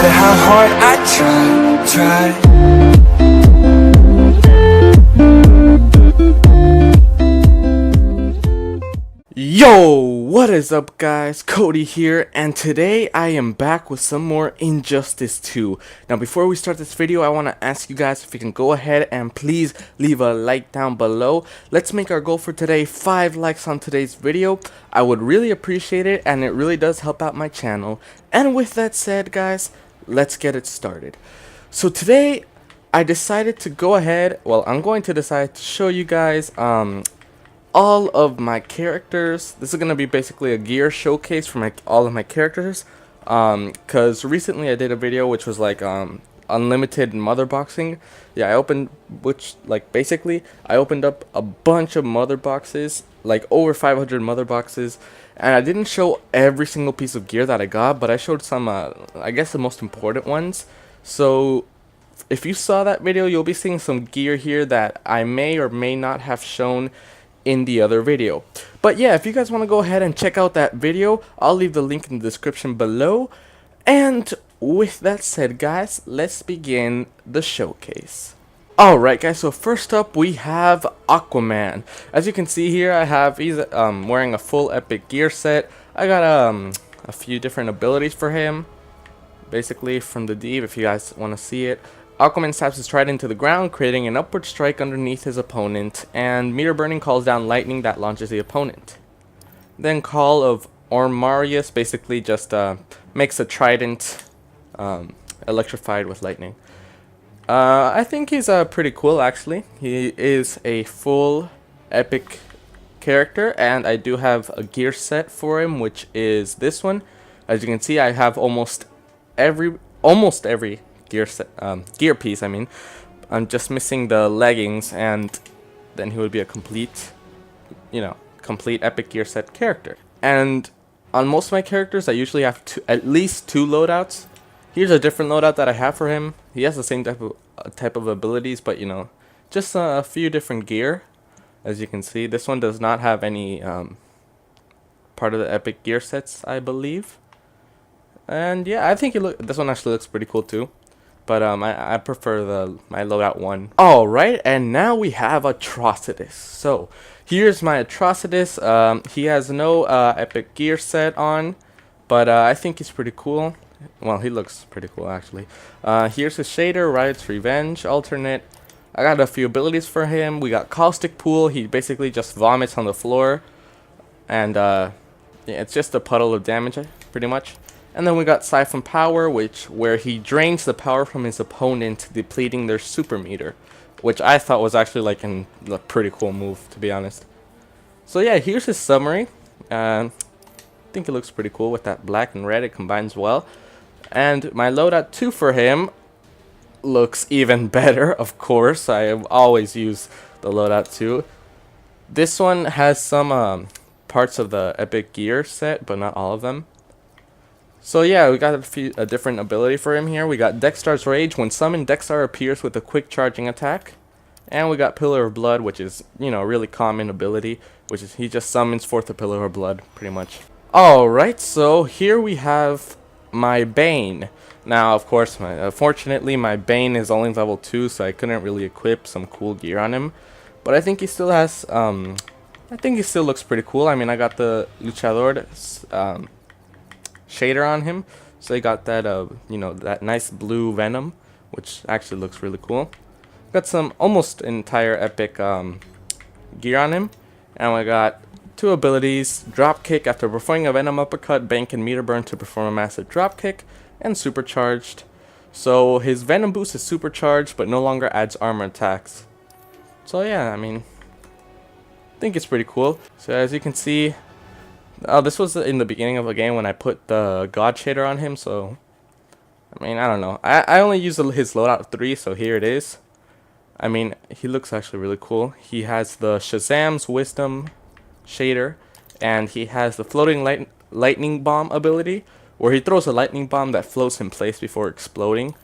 matter how hard I try. Yo, what is up guys, Cody here, and today I am back with some more Injustice 2. Now before we start this video, I want to ask you guys if you can go ahead and please leave a like down below. Let's make our goal for today 5 likes on today's video. I would really appreciate it, and it really does help out my channel. And with that said guys, let's get it started. So today I decided to go ahead, I'm going to decide to show you guys all of my characters. This is going to be basically a gear showcase for all of my characters, because recently I did a video which was like unlimited mother boxing. Yeah, I opened up a bunch of mother boxes, like over 500 mother boxes, and I didn't show every single piece of gear that I got, but I showed some I guess the most important ones. So if you saw that video, you'll be seeing some gear here that I may or may not have shown in the other video. But yeah, if you guys want to go ahead and check out that video, I'll leave the link in the description below. And with that said guys, let's begin the showcase. Alright guys, so first up we have Aquaman. As you can see here, he's wearing a full epic gear set. I got a few different abilities for him, basically from the Deep, if you guys want to see it. Aquaman stabs his trident into the ground, creating an upward strike underneath his opponent, and meter burning calls down lightning that launches the opponent. Then Call of Ormarius basically just makes the trident electrified with lightning. I think he's pretty cool actually. He is a full epic character, and I do have a gear set for him, which is this one. As you can see, I have almost every gear piece. I'm just missing the leggings, and then he would be a complete epic gear set character. And on most of my characters, I usually have at least 2 loadouts. Here's a different loadout that I have for him. He has the same type of abilities, but just a few different gear. As you can see, this one does not have any part of the epic gear sets, I believe. And yeah, I think this one actually looks pretty cool too. But I prefer my loadout one. Alright, and now we have Atrocitus. So here's my Atrocitus. He has no epic gear set on, but I think he's pretty cool. Well, he looks pretty cool actually. Here's his shader, Riot's Revenge alternate. I got a few abilities for him. We got Caustic Pool. He basically just vomits on the floor, and yeah, it's just a puddle of damage pretty much. And then we got Siphon Power, where he drains the power from his opponent, depleting their super meter, which I thought was actually like a pretty cool move, to be honest. So yeah, here's his summary. I think it looks pretty cool with that black and red. It combines well. And my loadout 2 for him looks even better, of course. I always use the loadout 2. This one has some parts of the epic gear set, but not all of them. So yeah, we got a different ability for him here. We got Dextar's Rage. When summoned, Dextar appears with a quick charging attack. And we got Pillar of Blood, which is, a really common ability, which is he just summons forth a Pillar of Blood, pretty much. Alright, so here we have my Bane. Now, of course, unfortunately, my Bane is only level 2, so I couldn't really equip some cool gear on him. But I think he still has, I think he still looks pretty cool. I got the Luchador shader on him, so I got that that nice blue Venom, which actually looks really cool. Got some almost entire epic gear on him, and we got 2 abilities: Drop Kick. After performing a Venom uppercut, Bane can meter burn to perform a massive drop kick, and Supercharged. So his Venom boost is supercharged, but no longer adds armor attacks. So yeah, I think it's pretty cool. So as you can see, this was in the beginning of the game when I put the God Shader on him, so I don't know. I only use his loadout 3, so here it is. He looks actually really cool. He has the Shazam's Wisdom shader, and he has the Floating Lightning Bomb ability, where he throws a lightning bomb that floats in place before exploding.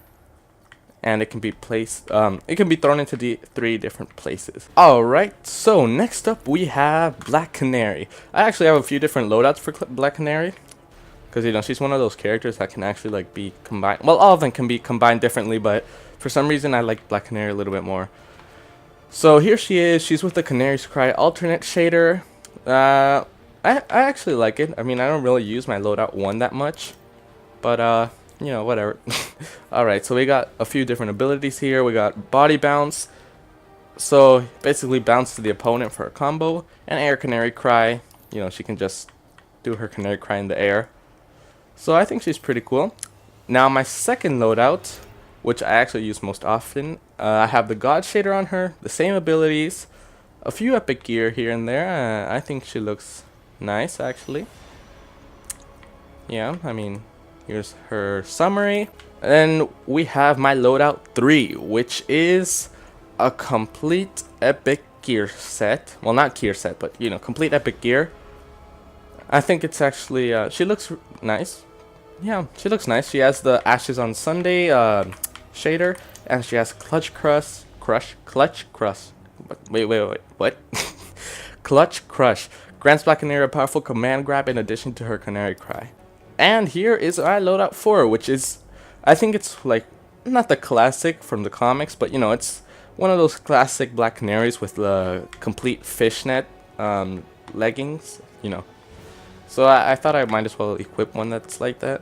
And it can be thrown into the 3 different places. Alright, so next up we have Black Canary. I actually have a few different loadouts for Black Canary. because, you know, she's one of those characters that can actually, like, be combined. Well, all of them can be combined differently, but for some reason I like Black Canary a little bit more. So here she is. She's with the Canary's Cry alternate shader. I actually like it. I mean, I don't really use my loadout 1 that much, but you know, whatever. Alright, so we got a few different abilities here. We got Body Bounce, so basically bounce to the opponent for a combo, and Air Canary Cry. You know, she can just do her Canary Cry in the air. So I think she's pretty cool. Now my second loadout, which I actually use most often, I have the God Shader on her, the same abilities, a few epic gear here and there. I think she looks nice, actually. Yeah, I mean, here's her summary. Then we have my loadout 3, which is a complete epic gear set. Well, not gear set, but, you know, complete epic gear. I think it's actually, she looks nice. Yeah, she looks nice. She has the Ashes on Sunday shader, and she has Clutch Crush. Wait, what? Clutch Crush. Grants Black Canary a powerful command grab in addition to her Canary Cry. And here is our loadout 4, which is, I think it's like, not the classic from the comics, but, you know, it's one of those classic Black Canaries with the complete fishnet leggings, you know. So I thought I might as well equip one that's like that.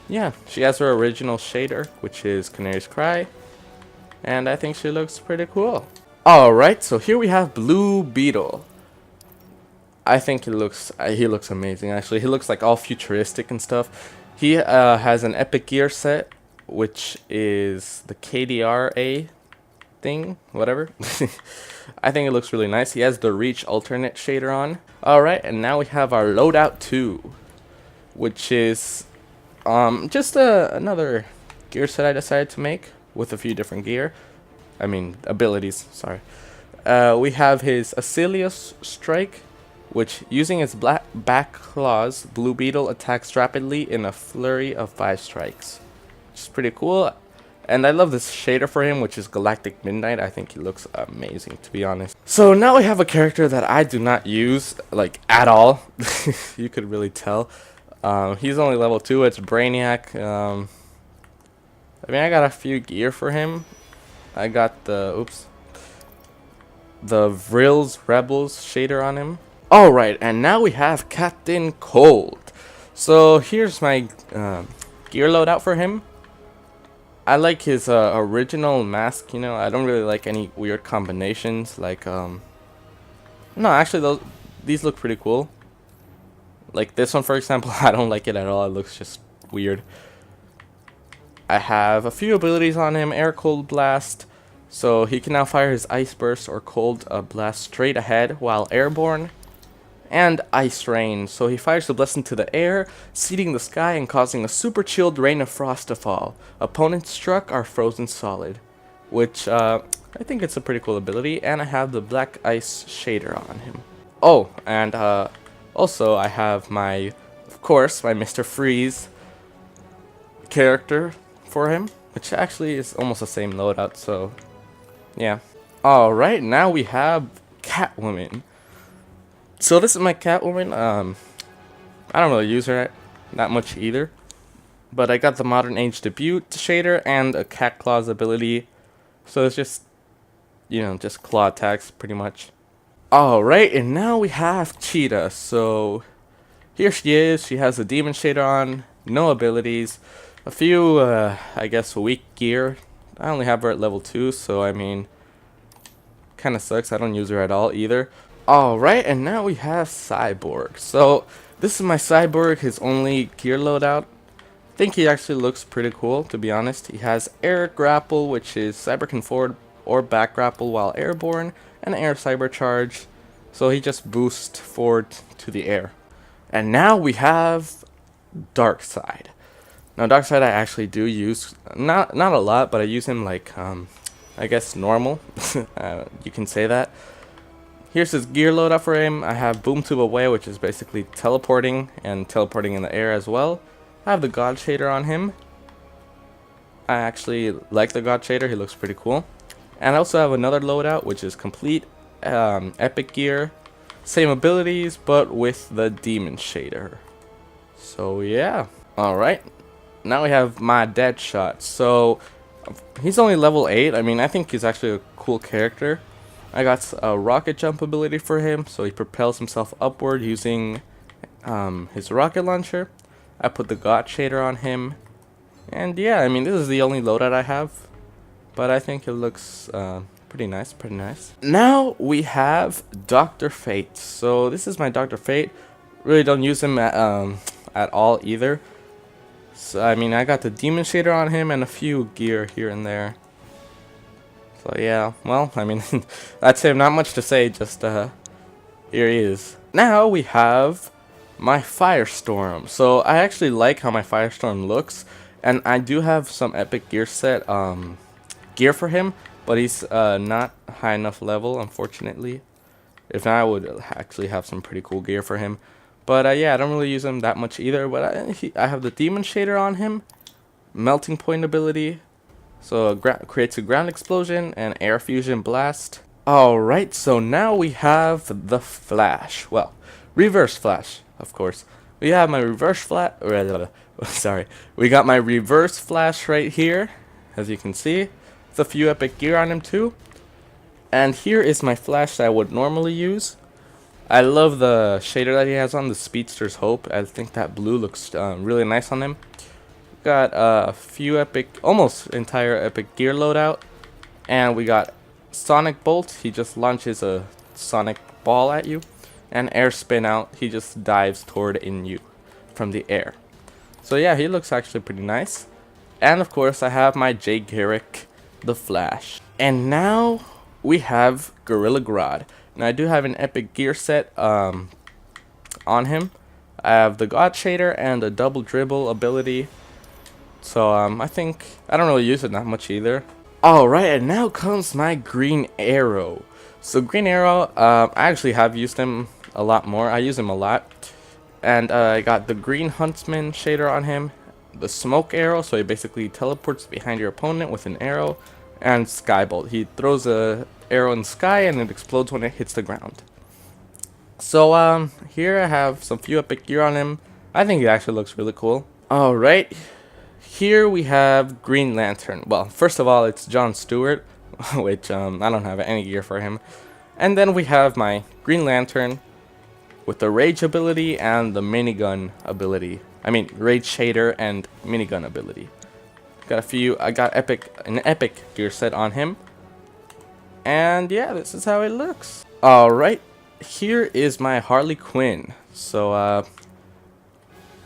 Yeah, she has her original shader, which is Canary's Cry, and I think she looks pretty cool. Alright, so here we have Blue Beetle. I think he looks amazing, actually. He looks like all futuristic and stuff. He has an epic gear set, which is the KDRA thing, whatever. I think it looks really nice. He has the Reach alternate shader on. Alright, and now we have our loadout 2, which is just another gear set I decided to make with a few different abilities, sorry. We have his Acilius Strike, which, using its back claws, Blue Beetle attacks rapidly in a flurry of 5 strikes. Which is pretty cool. And I love this shader for him, which is Galactic Midnight. I think he looks amazing, to be honest. So now we have a character that I do not use, like, at all. You could really tell. He's only level 2. It's Brainiac. I mean, I got a few gear for him. I got the Vrill's Rebels shader on him. Alright, and now we have Captain Cold. So here's my gear loadout for him. I like his original mask, you know. I don't really like any weird combinations, like, no, actually, these look pretty cool. Like this one, for example, I don't like it at all. It looks just weird. I have a few abilities on him. Air Cold Blast, so he can now fire his Ice Burst or Cold Blast straight ahead while airborne. And Ice Rain, so he fires the blast into the air, seeding the sky and causing a super chilled rain of frost to fall. Opponents struck are frozen solid, which I think it's a pretty cool ability. And I have the Black Ice shader on him. Oh, and also I have of course, my Mr. Freeze character for him, which actually is almost the same loadout, so yeah. Alright, now we have Catwoman. So this is my Catwoman. I don't really use her that much either, but I got the Modern Age Debut shader and a Cat Claws ability, so it's just, you know, just claw attacks pretty much. Alright, and now we have Cheetah. So here she is. She has the Demon shader on, no abilities, a few I guess weak gear. I only have her at level 2, so I mean, kinda sucks. I don't use her at all either. Alright, and now we have Cyborg. So this is my Cyborg, his only gear loadout. I think he actually looks pretty cool, to be honest. He has Air Grapple, which is Cyber can forward or back grapple while airborne, and Air Cyber Charge, so he just boosts forward to the air. And now we have Darkseid. Now Darkseid I actually do use, not a lot, but I use him like, I guess normal, you can say that. Here's his gear loadout for him. I have Boom Tube Away, which is basically teleporting, and teleporting in the air as well. I have the God shader on him. I actually like the God shader, he looks pretty cool. And I also have another loadout, which is complete epic gear. Same abilities, but with the Demon shader. So yeah. Alright. Now we have my Deadshot. So he's only level 8. I mean, I think he's actually a cool character. I got a rocket jump ability for him, so he propels himself upward using his rocket launcher. I put the God Shader on him. And yeah, I mean, this is the only loadout I have. But I think it looks pretty nice, pretty nice. Now we have Dr. Fate. So this is my Dr. Fate. Really don't use him at all either. So I mean, I got the Demon Shader on him and a few gear here and there. So yeah, well, I mean, that's him. Not much to say, just here he is. Now we have my Firestorm. So I actually like how my Firestorm looks, and I do have some epic gear set gear for him, but he's not high enough level, unfortunately. If not, I would actually have some pretty cool gear for him. But yeah, I don't really use him that much either. But I have the Demon Shader on him, Melting Point ability, so creates a ground explosion and air fusion blast. Alright, so now we have the Flash. Well, Reverse Flash, of course. We have my Reverse Flash. Sorry, we got my Reverse Flash right here, as you can see. With a few epic gear on him too. And here is my Flash that I would normally use. I love the shader that he has on, the Speedster's Hope. I think that blue looks really nice on him. Got a few epic, almost entire epic gear loadout. And we got Sonic Bolt. He just launches a sonic ball at you. And Air Spin Out. He just dives toward in you from the air. So yeah, he looks actually pretty nice. And of course, I have my Jay Garrick, the Flash. And now we have Gorilla Grodd. Now I do have an epic gear set on him. I have the God Shader and a double dribble ability. So I think I don't really use it that much either. Alright, and now comes my Green Arrow. So Green Arrow, I actually have used him a lot more. I use him a lot. And I got the Green Huntsman shader on him. The Smoke Arrow, so he basically teleports behind your opponent with an arrow. And Skybolt. He throws a arrow in the sky and it explodes when it hits the ground. So here I have some few epic gear on him. I think he actually looks really cool. Alright, here we have Green Lantern. Well, first of all, it's John Stewart, which I don't have any gear for him. And then we have my Green Lantern with the Rage ability and the Minigun ability. I mean, Rage Shader and Minigun ability. Got a few. I got an epic gear set on him. And yeah, this is how it looks. Alright, here is my Harley Quinn. So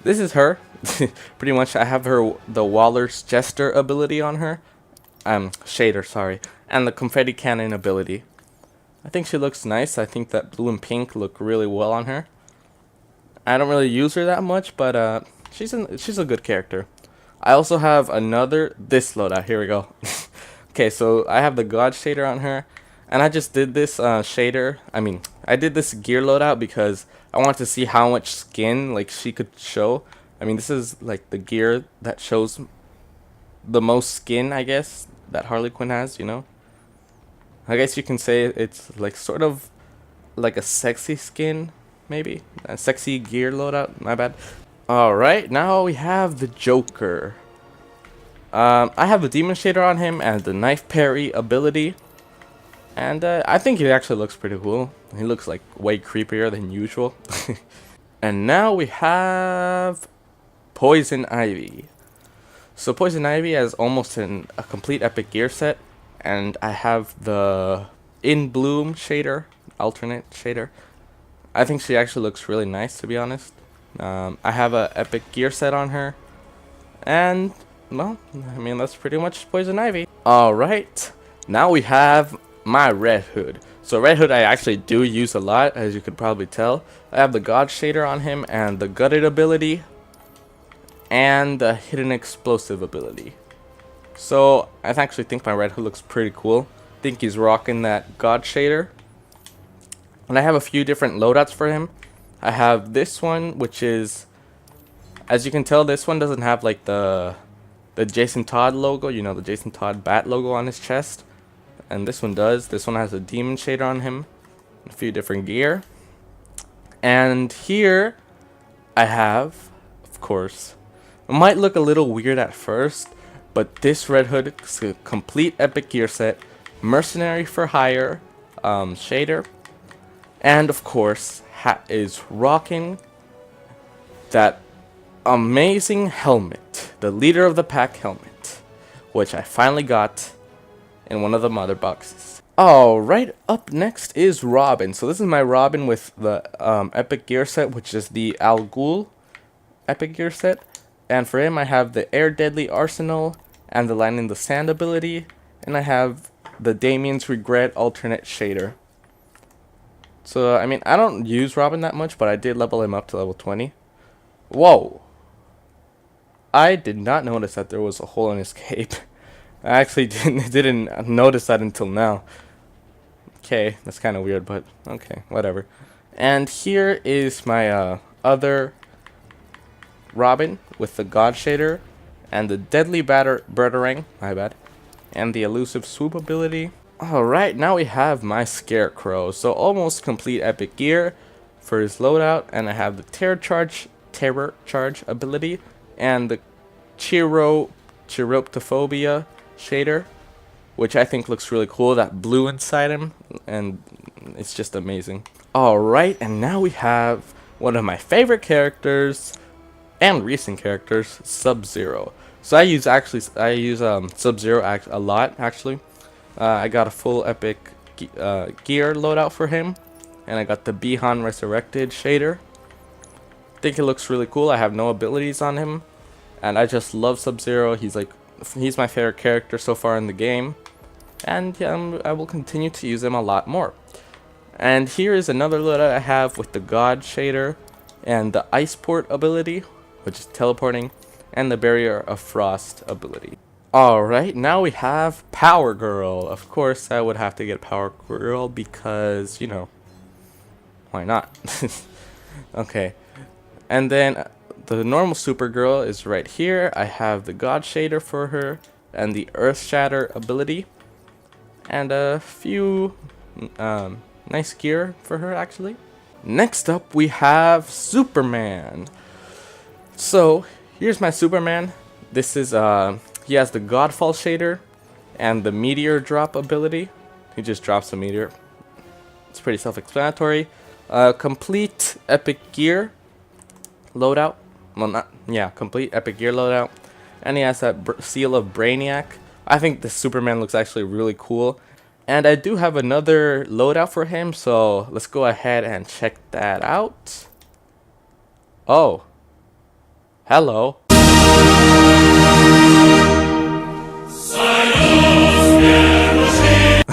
this is her. Pretty much I have the Waller's Jester ability on her. Shader, sorry. And the Confetti Cannon ability. I think she looks nice. I think that blue and pink look really well on her. I don't really use her that much, but she's a good character. I also have this loadout. Here we go. Okay, so I have the God Shader on her, and I just did this shader. I did this gear loadout because I wanted to see how much skin like she could show. I mean, this is like the gear that shows the most skin, I guess, that Harley Quinn has. You know, I guess you can say it's like sort of like a sexy skin, maybe a sexy gear loadout. My bad. Alright, now we have the Joker. I have the Demon Shader on him and the Knife Parry ability. And I think he actually looks pretty cool. He looks like way creepier than usual. And now we have Poison Ivy. So Poison Ivy has almost a complete epic gear set. And I have the In Bloom shader, alternate shader. I think she actually looks really nice, to be honest. I have a epic gear set on her. And, well, I mean, that's pretty much Poison Ivy. Alright, now we have my Red Hood. So Red Hood I actually do use a lot, as you could probably tell. I have the God Shader on him and the Gutted ability. And the Hidden Explosive ability. So, I actually think my Red Hood looks pretty cool. I think he's rocking that God Shader. And I have a few different loadouts for him. I have this one, which is, as you can tell, this one doesn't have like the Jason Todd logo, you know, the Jason Todd bat logo on his chest. And this one does. This one has a Demon Shader on him, a few different gear. And here I have of course. It might look a little weird at first, but this Red Hood is a complete epic gear set, mercenary for hire shader, and of course is rocking that amazing helmet, the leader of the pack helmet, which I finally got in one of the mother boxes. Alright, up next is Robin. So this is my Robin with the epic gear set, which is the Al Ghul epic gear set. And for him I have the Air Deadly Arsenal and the Land in the Sand ability. And I have the Damien's Regret alternate shader. So, I mean, I don't use Robin that much, but I did level him up to level 20. Whoa! I did not notice that there was a hole in his cape. I actually didn't notice that until now. Okay, that's kind of weird, but okay, whatever. And here is my other Robin with the God shader and the Deadly Batarang, my bad, and the Elusive Swoop ability. Alright, now we have my Scarecrow. So almost complete epic gear for his loadout, and I have the Terror Charge ability and the Chiroptophobia shader, which I think looks really cool, that blue inside him, and it's just amazing. Alright, and now we have one of my favorite characters and recent characters, SubZero. So I use SubZero a lot actually. I got a full epic gear loadout for him, and I got the Bihan Resurrected shader. I think it looks really cool. I have no abilities on him, and I just love SubZero. He's my favorite character so far in the game, and yeah, I will continue to use him a lot more. And here is another loadout I have with the God shader and the Iceport ability, which is teleporting, and the Barrier of Frost ability. Alright, now we have Power Girl. Of course, I would have to get Power Girl because, you know, why not? Okay, and then the normal Supergirl is right here. I have the God shader for her and the Earth Shatter ability, and a few nice gear for her actually. Next up we have Superman. So here's my Superman. This is he has the Godfall shader and the Meteor Drop ability. He just drops a meteor. It's pretty self-explanatory. Complete epic gear loadout. Well, complete epic gear loadout. And he has that seal of Brainiac. I think the Superman looks actually really cool. And I do have another loadout for him, so let's go ahead and check that out. Oh. Hello.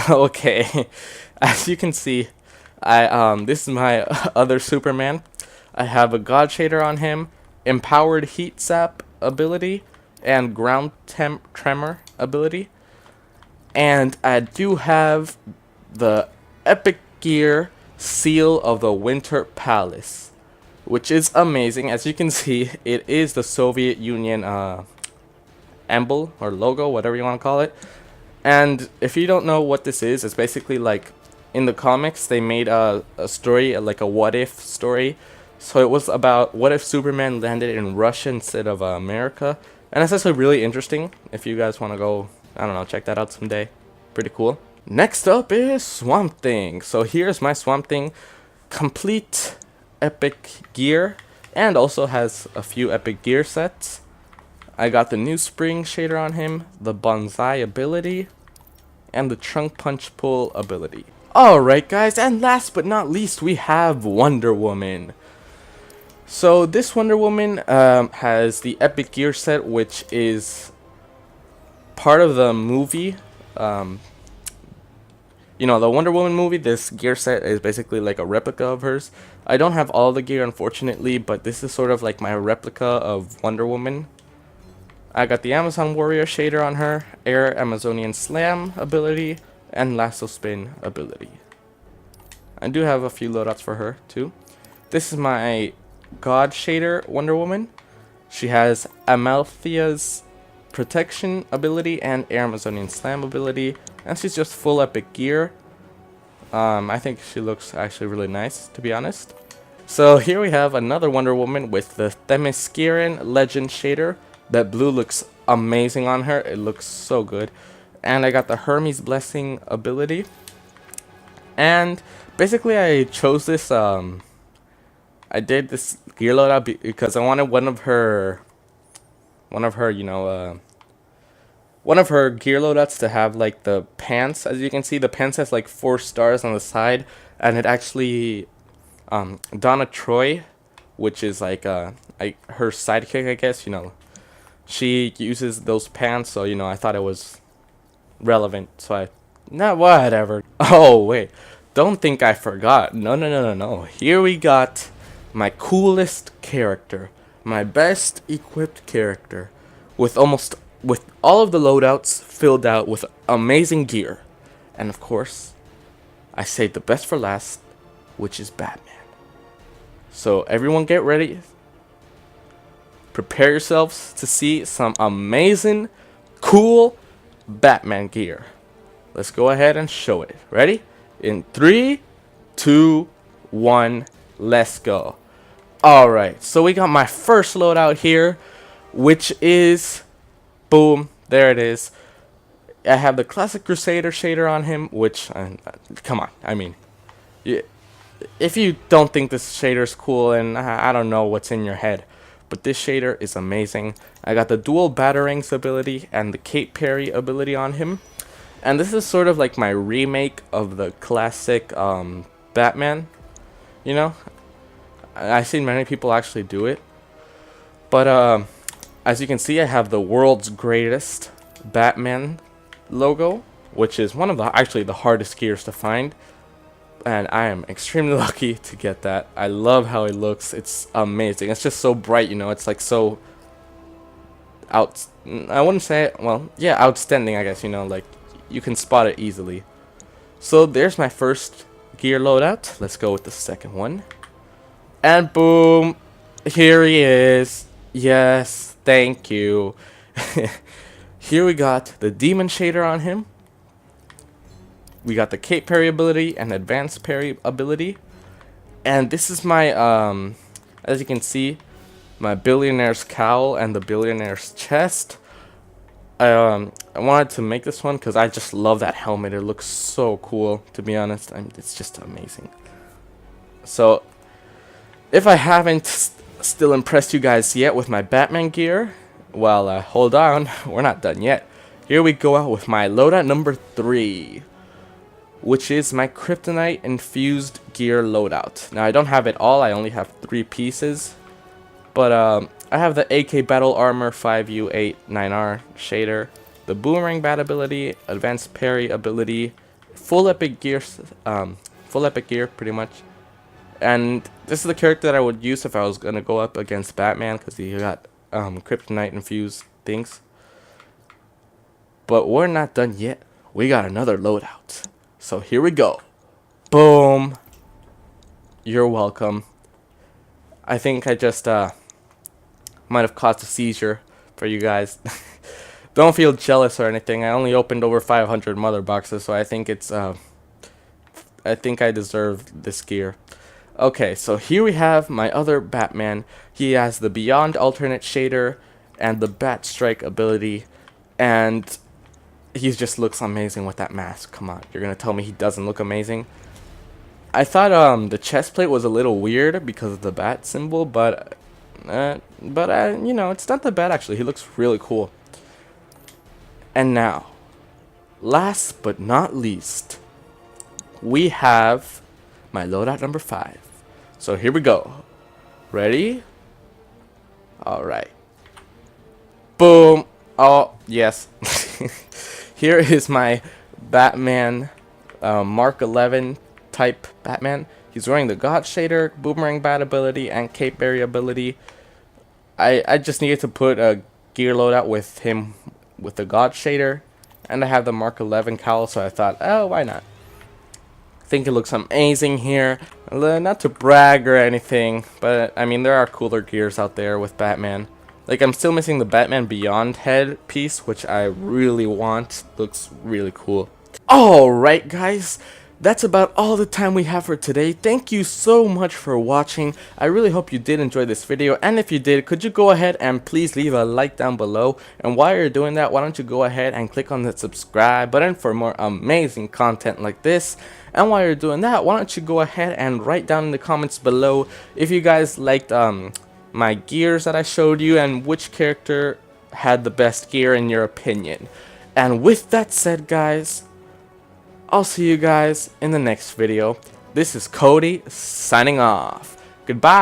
Okay. As you can see, this is my other Superman. I have a God shader on him, Empowered Heat Sap ability, and Ground Tremor ability. And I do have the Epic Gear Seal of the Winter Palace, which is amazing. As you can see, it is the Soviet Union emblem or logo, whatever you want to call it. And if you don't know what this is, it's basically like in the comics they made a story, like a what if story. So it was about what if Superman landed in Russia instead of America. And it's actually really interesting. If you guys want to go, I don't know, check that out someday. Pretty cool. Next up is Swamp Thing. So here's my Swamp Thing. Complete epic gear. And also has a few epic gear sets. I got the New Spring shader on him, the Bonsai ability, and the Trunk Punch Pull ability. Alright guys, and last but not least, we have Wonder Woman. So this Wonder Woman has the epic gear set, which is part of the movie. You know, the Wonder Woman movie. This gear set is basically like a replica of hers. I don't have all the gear, unfortunately, but this is sort of like my replica of Wonder Woman. I got the Amazon Warrior shader on her, Air Amazonian Slam ability, and Lasso Spin ability. I do have a few loadouts for her too. This is my God shader Wonder Woman. She has Amalthea's Protection ability and Air Amazonian Slam ability, and she's just full epic gear. I think she looks actually really nice, to be honest. So here we have another Wonder Woman with the Themysciran Legend shader. That blue looks amazing on her. It looks so good. And I got the Hermes Blessing ability. And basically I chose this, I did this gear loadout because I wanted one of her, you know, one of her gear loadouts to have like the pants. As you can see, the pants has like 4 stars on the side, and it actually, Donna Troy, which is like her sidekick, I guess, you know, she uses those pants, so you know, I thought it was relevant, so whatever. Oh wait, don't think I forgot. No. Here we got my coolest character, my best equipped character, with all of the loadouts filled out with amazing gear, and of course, I saved the best for last, which is Batman. So everyone, get ready. Prepare yourselves to see some amazing, cool Batman gear. Let's go ahead and show it. Ready? In 3, 2, 1, let's go. Alright, so we got my first loadout here, which is, boom, there it is. I have the classic Crusader shader on him, which, come on, I mean, if you don't think this shader is cool, and I don't know what's in your head, but this shader is amazing. I got the dual batarangs ability and the cape parry ability on him. And this is sort of like my remake of the classic Batman. You know, I've seen many people actually do it. But as you can see, I have the world's greatest Batman logo, which is one of the hardest gears to find. And I am extremely lucky to get that. I love how it looks. It's amazing. It's just so bright, you know. It's like so I wouldn't say it, well, yeah, outstanding, I guess, you know, like you can spot it easily. So there's my first gear loadout. Let's go with the second one. And boom, here he is. Yes, thank you. Here we got the demon shader on him. We got the cape parry ability and advanced parry ability. And this is my, as you can see, my billionaire's cowl and the billionaire's chest. I wanted to make this one because I just love that helmet. It looks so cool, to be honest. It's just amazing. So, if I haven't still impressed you guys yet with my Batman gear, well, hold on, we're not done yet. Here we go out with my loadout number 3. Which is my kryptonite infused gear loadout. Now I don't have it all, I only have 3 pieces. But I have the AK Battle Armor 5U89R shader, the Boomerang Bat ability, Advanced Parry ability, full epic gear pretty much. And this is the character that I would use if I was gonna go up against Batman, because he got kryptonite infused things. But we're not done yet. We got another loadout. So here we go. Boom. You're welcome. I think I just might have caused a seizure for you guys. Don't feel jealous or anything. I only opened over 500 mother boxes, so I think it's I think I deserve this gear. Okay, so here we have my other Batman. He has the Beyond Alternate shader and the Bat Strike ability, and he just looks amazing with that mask. Come on, you're gonna tell me he doesn't look amazing? I thought the chest plate was a little weird because of the bat symbol, but you know, it's not that bad actually. He looks really cool. And now, last but not least, we have my loadout number 5. So here we go. Ready? All right. Boom. Oh yes. Here is my Batman Mark 11 type Batman. He's wearing the God shader, Boomerang Bat ability, and Cape Berry ability. I just needed to put a gear loadout with him with the God shader, and I have the Mark 11 cowl, so I thought, oh, why not? I think it looks amazing here. Not to brag or anything, but I mean, there are cooler gears out there with Batman. Like, I'm still missing the Batman Beyond head piece, which I really want. Looks really cool. Alright, guys. that's about all the time we have for today. Thank you so much for watching. I really hope you did enjoy this video, and if you did, could you go ahead and please leave a like down below, and while you're doing that, why don't you go ahead and click on the subscribe button for more amazing content like this. And while you're doing that, why don't you go ahead and write down in the comments below if you guys liked my gears that I showed you, and which character had the best gear in your opinion. And with that said, guys, I'll see you guys in the next video. This is Cody signing off. Goodbye.